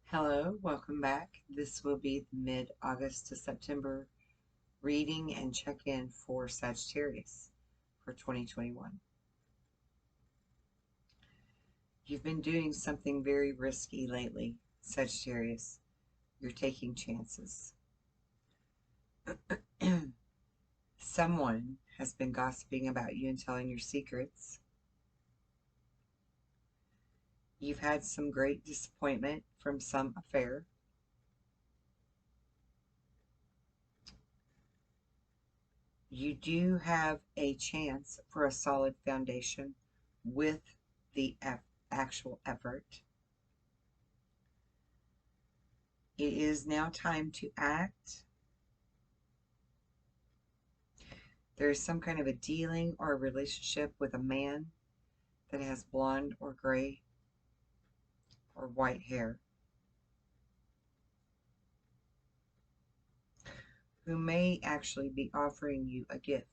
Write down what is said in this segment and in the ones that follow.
Hello, welcome back. This will be the mid-August to September reading and check-in for Sagittarius for 2021. You've been doing something very risky lately, Sagittarius. You're taking chances. Someone has been gossiping about you and telling your secrets. You've had some great disappointment from some affair. You do have a chance for a solid foundation with the actual effort. It is now time to act. There is some kind of a dealing or a relationship with a man that has blonde or gray or white hair, who may actually be offering you a gift.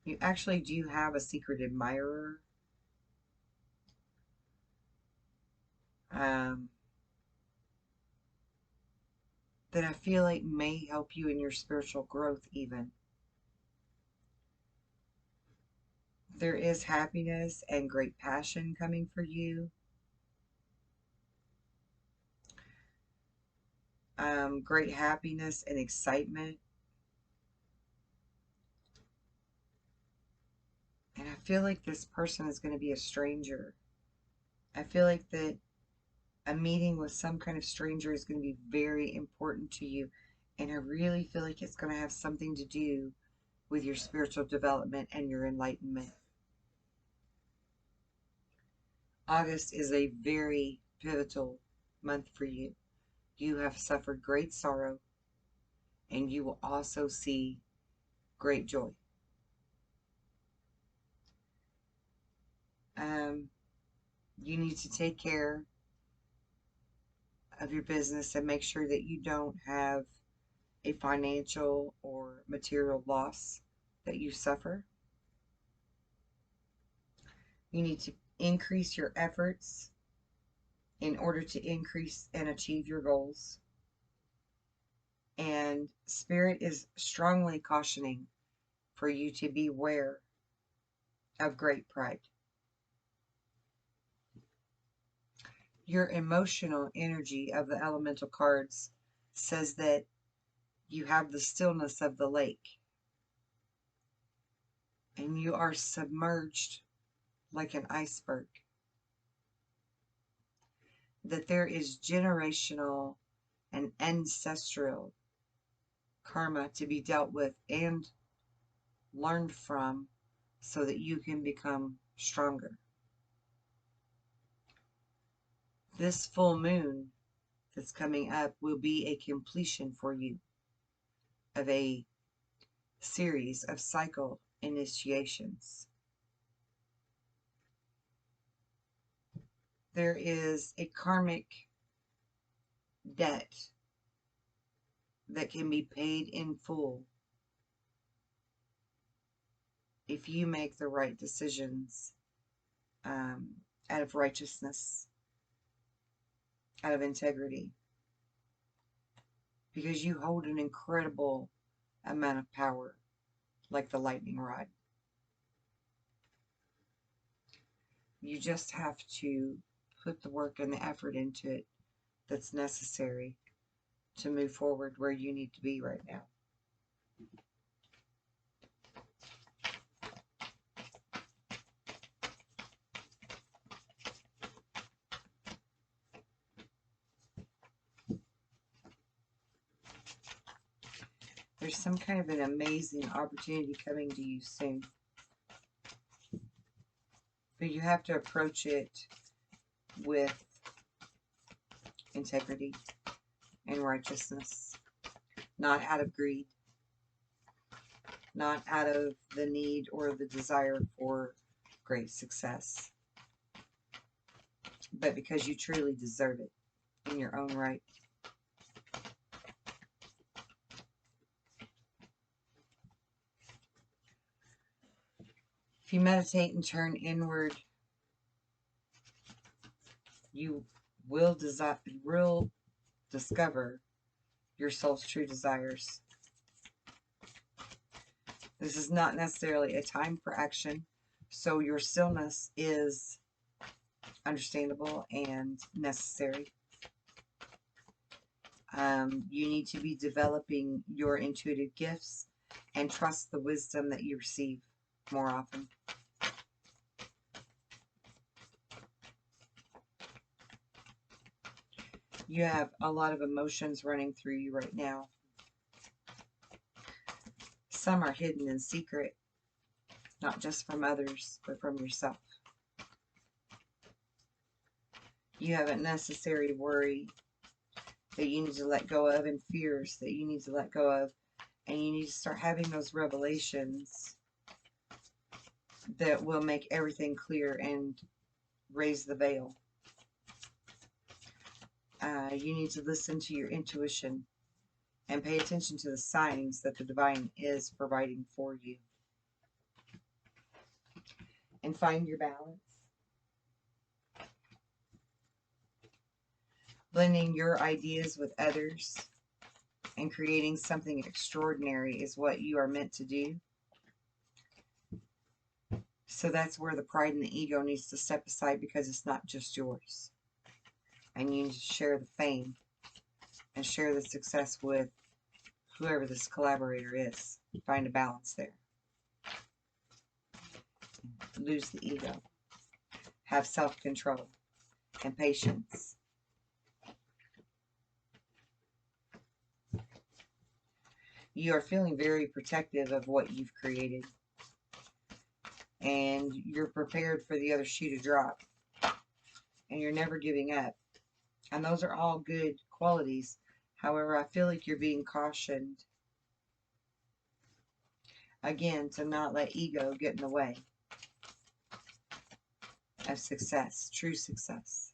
You actually do have a secret admirer. That I feel like may help you in your spiritual growth even. There is happiness and great passion coming for you. Great happiness and excitement. And I feel like this person is going to be a stranger. I feel like that a meeting with some kind of stranger is going to be very important to you. And I really feel like it's going to have something to do with your spiritual development and your enlightenment. August is a very pivotal month for you. You have suffered great sorrow, and you will also see great joy. You need to take care of your business and make sure that you don't have a financial or material loss that you suffer. You need to increase your efforts in order to increase and achieve your goals. And Spirit is strongly cautioning for you to beware of great pride. Your emotional energy of the elemental cards says that you have the stillness of the lake and you are submerged like an iceberg. That there is generational and ancestral karma to be dealt with and learned from so that you can become stronger. This full moon that's coming up will be a completion for you of a series of cycle initiations. There is a karmic debt that can be paid in full if you make the right decisions out of righteousness, out of integrity, because you hold an incredible amount of power, like the lightning rod. You just have to put the work and the effort into it that's necessary to move forward where you need to be right now. There's some kind of an amazing opportunity coming to you soon. But you have to approach it with integrity and righteousness, not out of greed, not out of the need or the desire for great success, but because you truly deserve it in your own right. If you meditate and turn inward You will discover your soul's true desires. This is not necessarily a time for action, so your stillness is understandable and necessary. You need to be developing your intuitive gifts and trust the wisdom that you receive more often. You have a lot of emotions running through you right now. Some are hidden in secret, not just from others, but from yourself. You have a necessary worry that you need to let go of, and fears that you need to let go of, and you need to start having those revelations that will make everything clear and raise the veil. You need to listen to your intuition and pay attention to the signs that the divine is providing for you. And find your balance. Blending your ideas with others and creating something extraordinary is what you are meant to do. So that's where the pride and the ego needs to step aside, because it's not just yours. And you need to share the fame and share the success with whoever this collaborator is. Find a balance there. Lose the ego. Have self-control and patience. You are feeling very protective of what you've created. And you're prepared for the other shoe to drop. And you're never giving up. And those are all good qualities. However, I feel like you're being cautioned, again, to not let ego get in the way of success, true success.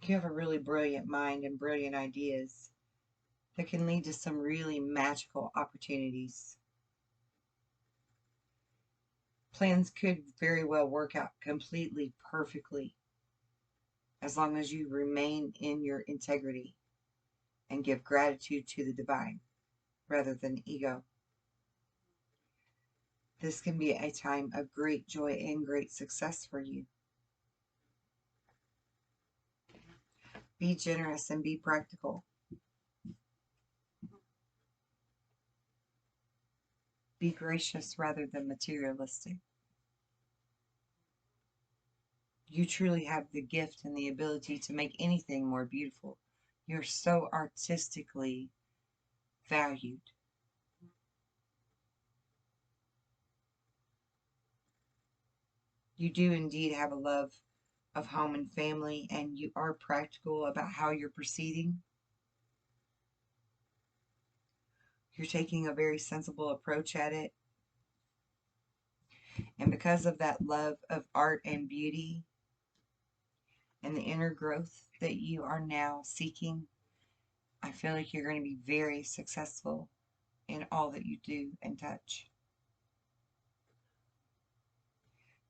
You have a really brilliant mind and brilliant ideas that can lead to some really magical opportunities. Plans could very well work out completely perfectly as long as you remain in your integrity and give gratitude to the divine rather than ego. This can be a time of great joy and great success for you. Be generous and be practical. Be gracious rather than materialistic. You truly have the gift and the ability to make anything more beautiful. You're so artistically valued. You do indeed have a love of home and family, and you are practical about how you're proceeding. You're taking a very sensible approach at it. And because of that love of art and beauty and the inner growth that you are now seeking, I feel like you're going to be very successful in all that you do and touch.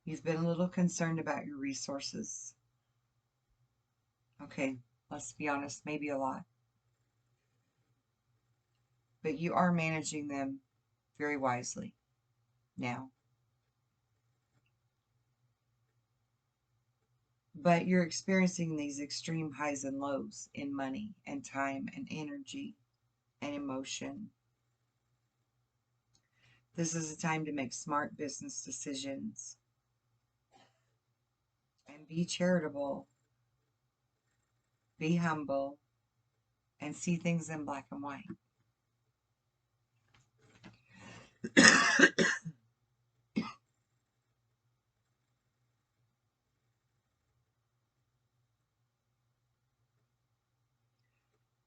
You've been a little concerned about your resources. Okay, let's be honest, maybe a lot. But you are managing them very wisely now. But you're experiencing these extreme highs and lows in money and time and energy and emotion. This is a time to make smart business decisions and be charitable, be humble, and see things in black and white.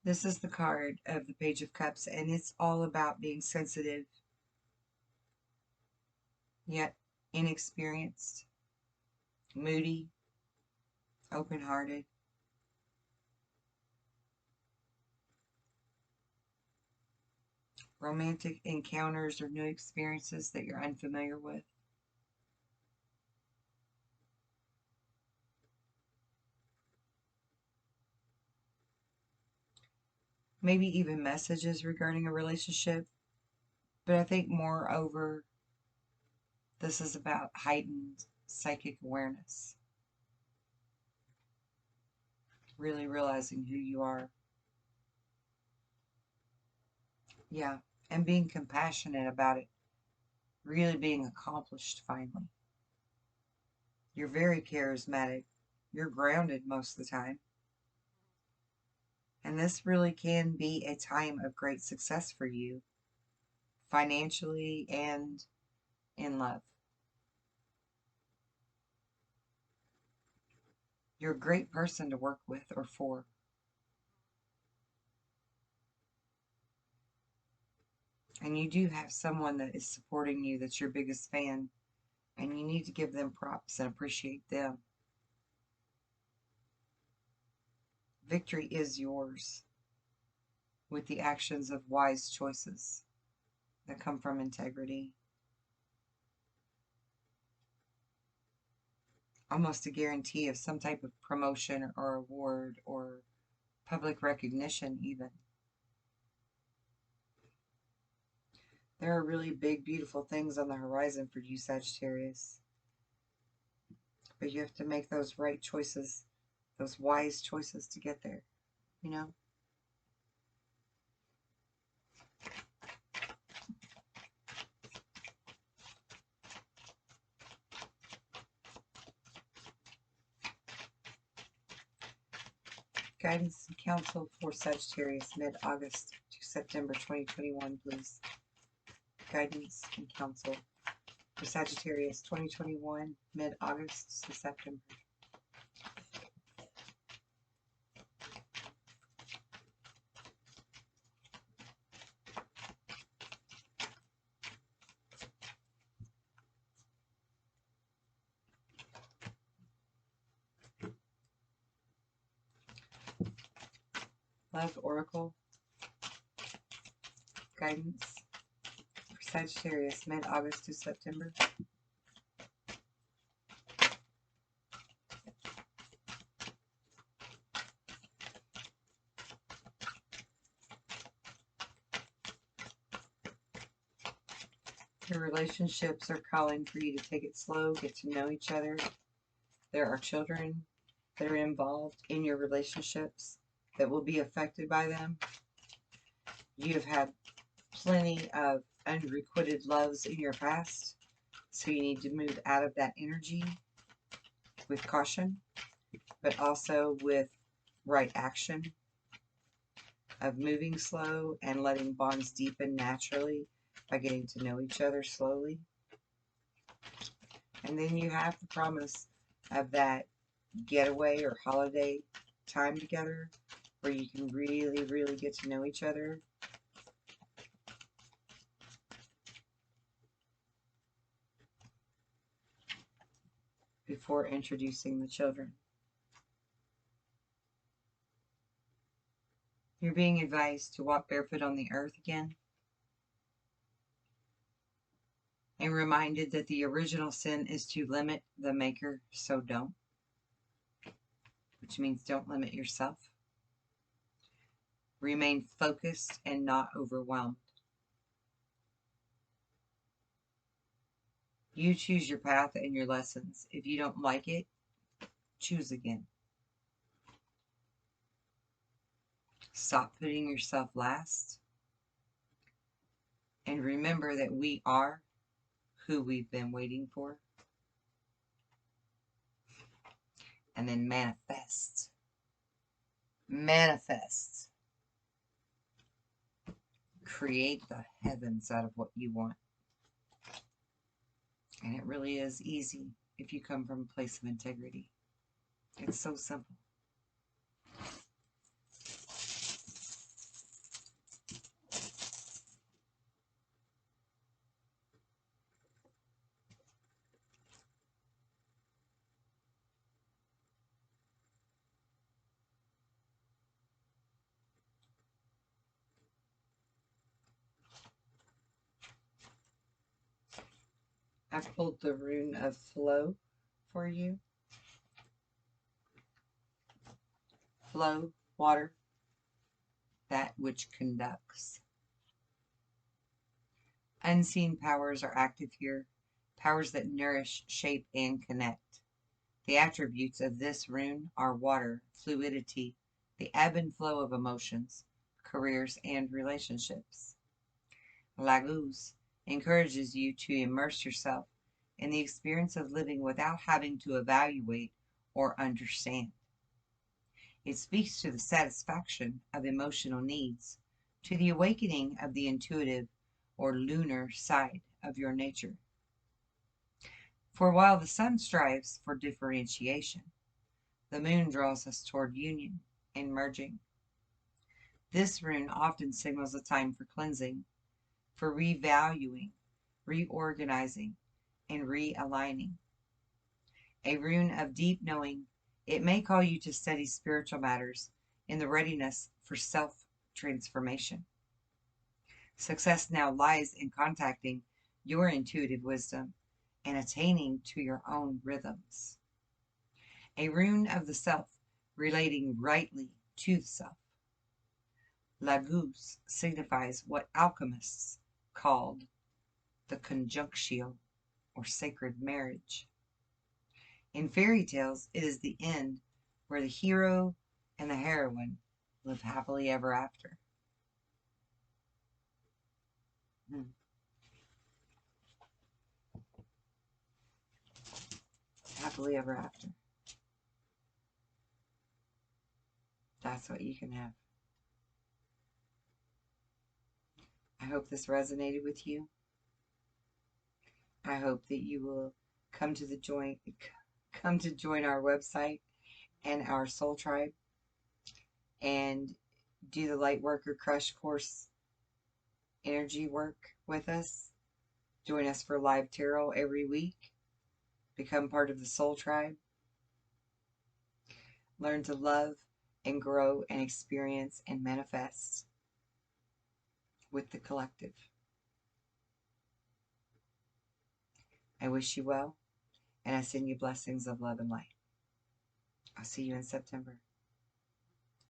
This is the card of the Page of Cups, and it's all about being sensitive, yet inexperienced, moody, open-hearted. Romantic encounters or new experiences that you're unfamiliar with. Maybe even messages regarding a relationship. But I think moreover, this is about heightened psychic awareness. Really realizing who you are. Yeah, and being compassionate about it. Really being accomplished finally. You're very charismatic. You're grounded most of the time. And this really can be a time of great success for you, financially and in love. You're a great person to work with or for. And you do have someone that is supporting you that's your biggest fan. And you need to give them props and appreciate them. Victory is yours with the actions of wise choices that come from integrity. Almost a guarantee of some type of promotion or award or public recognition even. There are really big, beautiful things on the horizon for you, Sagittarius. But you have to make those right choices, those wise choices to get there, you know? Guidance and counsel for Sagittarius, mid-August to September 2021, please. Guidance and counsel for Sagittarius, 2021, mid-August to September. Love Oracle. Guidance for Sagittarius, mid-August to September. Your relationships are calling for you to take it slow, get to know each other. There are children that are involved in your relationships that will be affected by them. You have had plenty of unrequited loves in your past, so you need to move out of that energy with caution, but also with right action of moving slow and letting bonds deepen naturally by getting to know each other slowly. And then you have the promise of that getaway or holiday time together where you can really, really get to know each other. Before introducing the children. You're being advised to walk barefoot on the earth again. And reminded that the original sin is to limit the maker, so don't. Which means don't limit yourself. Remain focused and not overwhelmed. You choose your path and your lessons. If you don't like it, choose again. Stop putting yourself last. And remember that we are who we've been waiting for. And then manifest. Manifest. Create the heavens out of what you want. And it really is easy if you come from a place of integrity. It's so simple. I've pulled the rune of flow for you. Flow, water, that which conducts. Unseen powers are active here, powers that nourish, shape, and connect. The attributes of this rune are water, fluidity, the ebb and flow of emotions, careers, and relationships. Laguz encourages you to immerse yourself in the experience of living without having to evaluate or understand. It speaks to the satisfaction of emotional needs, to the awakening of the intuitive or lunar side of your nature. For while the sun strives for differentiation, the moon draws us toward union and merging. This rune often signals a time for cleansing, for revaluing, reorganizing, and realigning. A rune of deep knowing, it may call you to study spiritual matters in the readiness for self-transformation. Success now lies in contacting your intuitive wisdom and attaining to your own rhythms. A rune of the self, relating rightly to the self. Laguz signifies what alchemists called the conjunctio, or sacred marriage. In fairy tales, it is the end where the hero and the heroine live happily ever after. Happily ever after. That's what you can have. I hope this resonated with you. I hope that you will come to join our website and our soul tribe and do the Lightworker Crush course energy work with us. Join us for live tarot every week. Become part of the soul tribe. Learn to love and grow and experience and manifest with the collective. I wish you well, and I send you blessings of love and light. I'll see you in September.